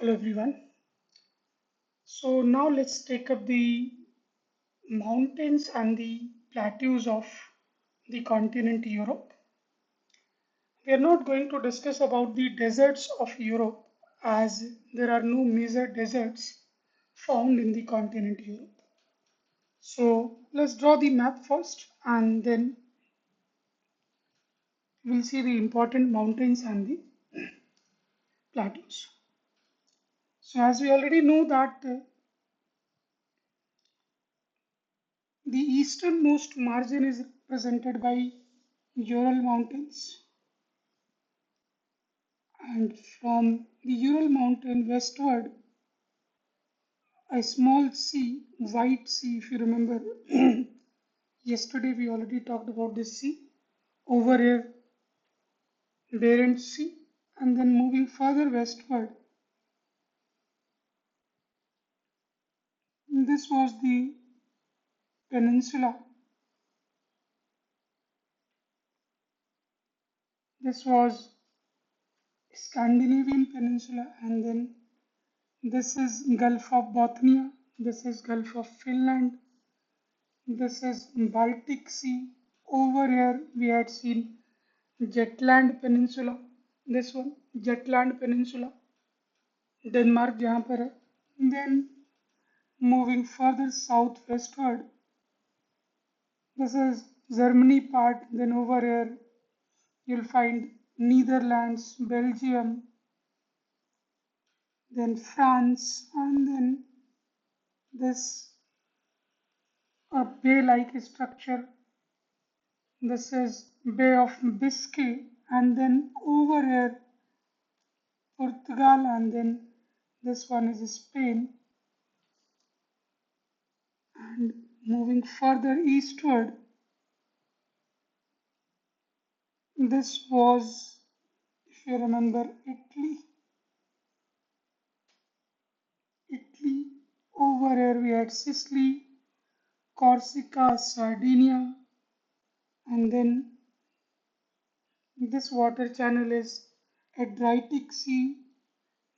Hello everyone. So now let's take up the mountains and the plateaus of the continent Europe. We are not going to discuss about the deserts of Europe as there are no major deserts found in the continent Europe. So let's draw the map first and then we'll see the important mountains and the plateaus. So as we already know that the easternmost margin is represented by Ural Mountains, and from the Ural Mountain westward, a small sea, White Sea, if you remember. Yesterday we already talked about this sea. Over here, Barents Sea, and then moving further westward, this was the peninsula. This was Scandinavian peninsula, and then this is Gulf of Bothnia. This is Gulf of Finland. This is Baltic Sea. Over here we had seen Jutland Peninsula. This one, Jutland Peninsula. Denmark जहाँ पर है. Then moving further southwestward, this is Germany part. Then over here you'll find Netherlands, Belgium, then France, and then this a bay-like structure. This is Bay of Biscay, and then over here Portugal, and then this one is Spain. And moving further eastward, this was, if you remember, Italy. Italy. Over here we had Sicily, Corsica, Sardinia, and then this water channel is Adriatic Sea.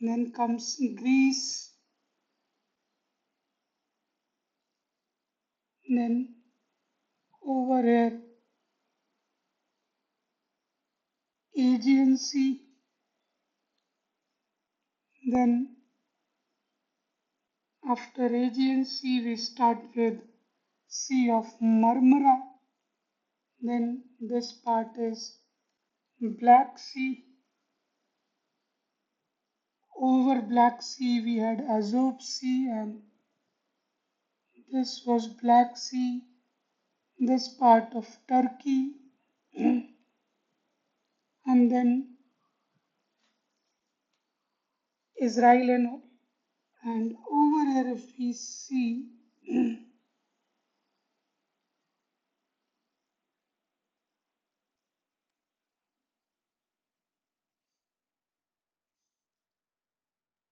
Then comes Greece. Then over here Aegean Sea. Then after Aegean Sea we start with Sea of Marmara. Then this part is Black Sea. Over Black Sea we had Azov Sea, and this was Black Sea. This part of Turkey, and then Israel and all. And over here if we see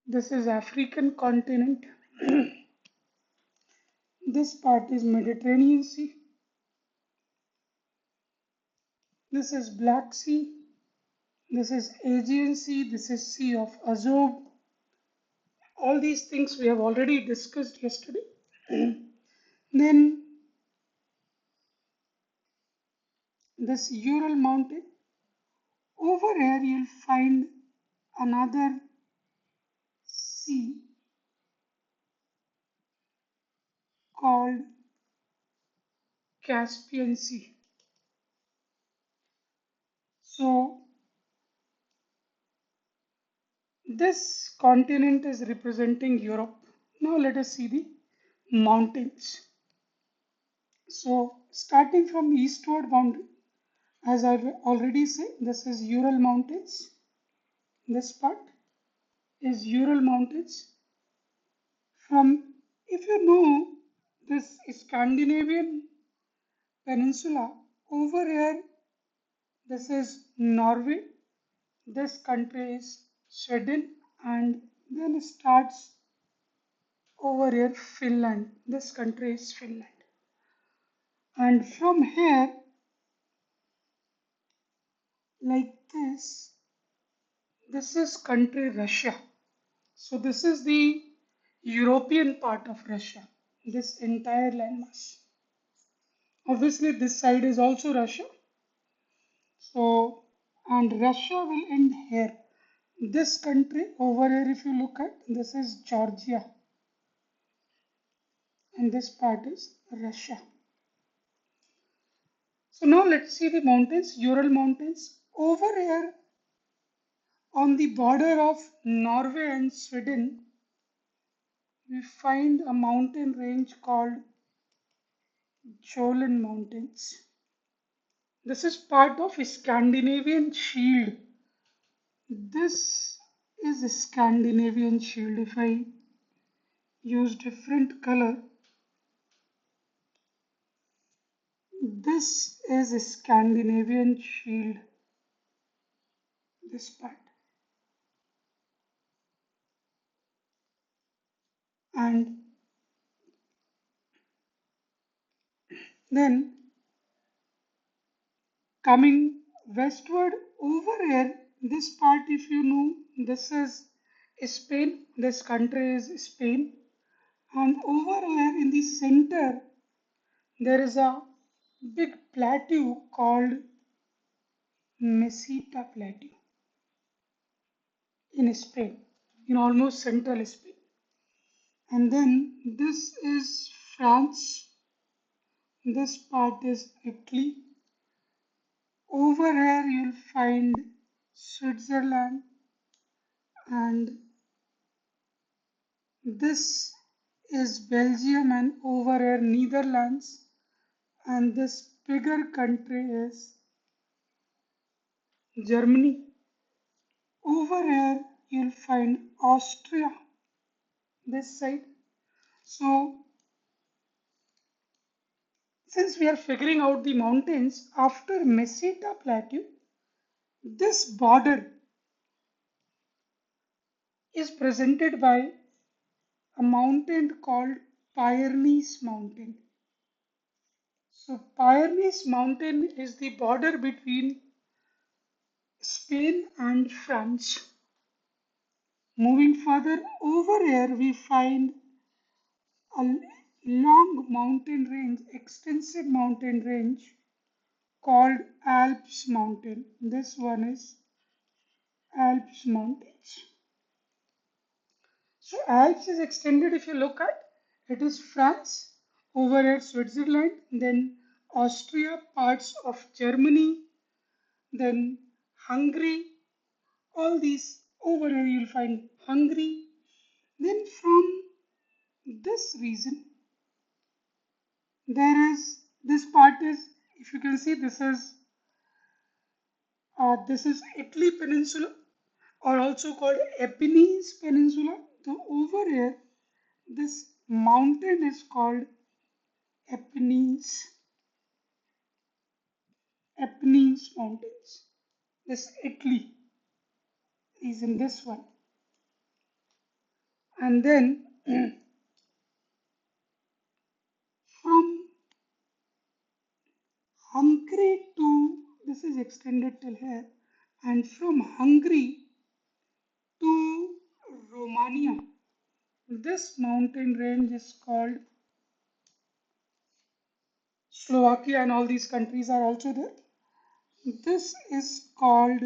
this is African continent. This part is Mediterranean Sea. This is Black Sea. This is Aegean Sea. This is Sea of Azov. All these things we have already discussed yesterday. Then this Ural mountain. Over here you'll find another sea called Caspian Sea. So this continent is representing Europe. Now let us see the mountains. So starting from eastward boundary, as I already said, this is Ural Mountains. This part is Ural Mountains. From, if you know this Scandinavian peninsula, over here, this is Norway. This country is Sweden, and then starts over here Finland. This country is Finland. And from here, like this is country Russia. So this is the European part of Russia, this entire landmass. Obviously, this side is also Russia. So, and Russia will end here. This country over here, if you look at, this is Georgia, and this part is Russia. So now let's see the mountains, Ural Mountains. Over here on the border of Norway and Sweden, we find a mountain range called Jolan Mountains. This is part of Scandinavian Shield. This is a Scandinavian Shield. If I use different color, this is a Scandinavian Shield, this part. And then coming westward over here, this part, if you know, this is Spain, this country is Spain, and over here in the center there is a big plateau called Mesita Plateau in Spain, in almost central Spain. And then this is France, this part is Italy. Over here you'll find Switzerland, and this is Belgium, and over here Netherlands, and this bigger country is Germany. Over here you'll find Austria, this side. So since we are figuring out the mountains after Meseta Plateau, this border is presented by a mountain called Pyrenees Mountain. So Pyrenees Mountain is the border between Spain and France. Moving further over here, we find a long mountain range, extensive mountain range called Alps Mountain. This one is Alps Mountains. So Alps is extended, if you look at, it is France, over here Switzerland, then Austria, parts of Germany, then Hungary, all these over here you'll find Hungary. Then from this region, there is this part is, if you can see, this is Italy Peninsula, or also called Apennines Peninsula. So over here, this mountain is called Apennines, Apennines Mountains. This Italy is in this one. And then from Hungary to, this is extended till here, and from Hungary to Romania, this mountain range is called Slovakia, and all these countries are also there. This is called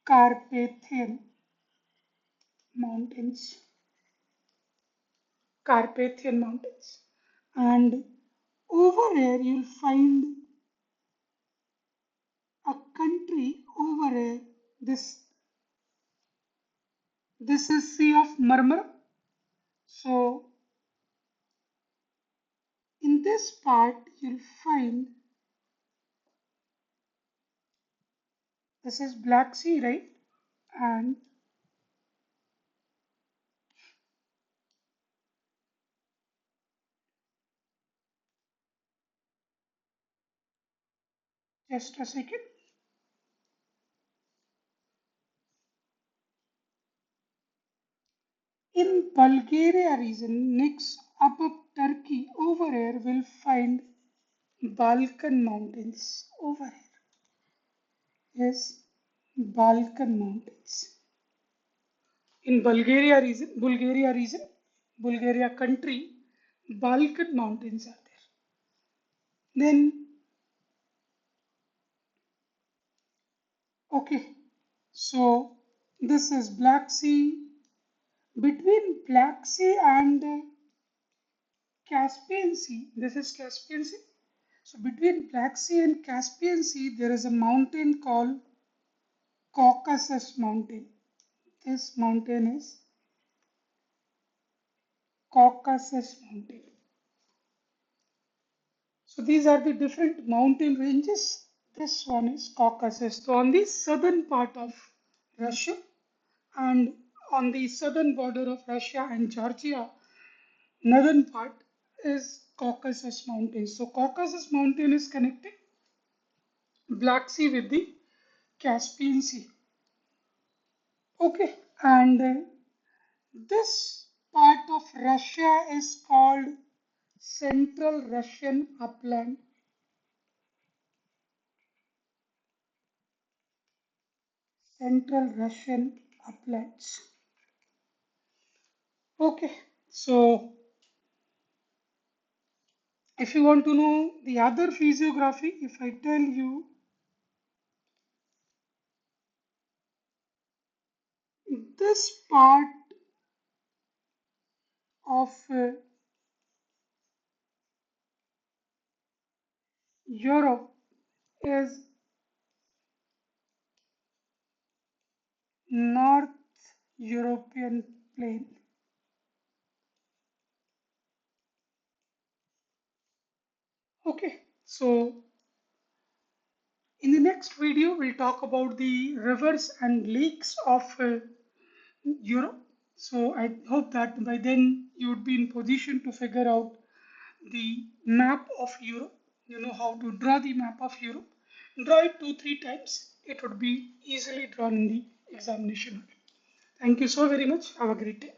Carpathian Mountains. Carpathian Mountains. And over here you'll find a country over here. This is Sea of Marmara. So in this part you'll find, this is Black Sea, right? And just a second. In Bulgaria region, next up Turkey, over here we'll find Balkan Mountains. Over here is Balkan Mountains. In Bulgaria country, Balkan mountains are there. Then, okay, so this is Black Sea. Between Black Sea and Caspian Sea, this is Caspian Sea. So between Black Sea and Caspian Sea, there is a mountain called Caucasus Mountain. This mountain is Caucasus Mountain. So these are the different mountain ranges. This one is Caucasus. So on the southern part of Russia and on the southern border of Russia and Georgia, northern part is Caucasus Mountain. So Caucasus Mountain is connecting Black Sea with the Caspian Sea. Okay, and this part of Russia is called Central Russian Upland. Central Russian Uplands. Okay, so if you want to know the other physiography, if I tell you this part of Europe is North European plain. Okay, so in the next video, we'll talk about the rivers and lakes of Europe. So I hope that by then you would be in position to figure out the map of Europe. You know how to draw the map of Europe. Draw it 2-3 times. It would be easily drawn in the examination. Thank you so very much. Have a great day.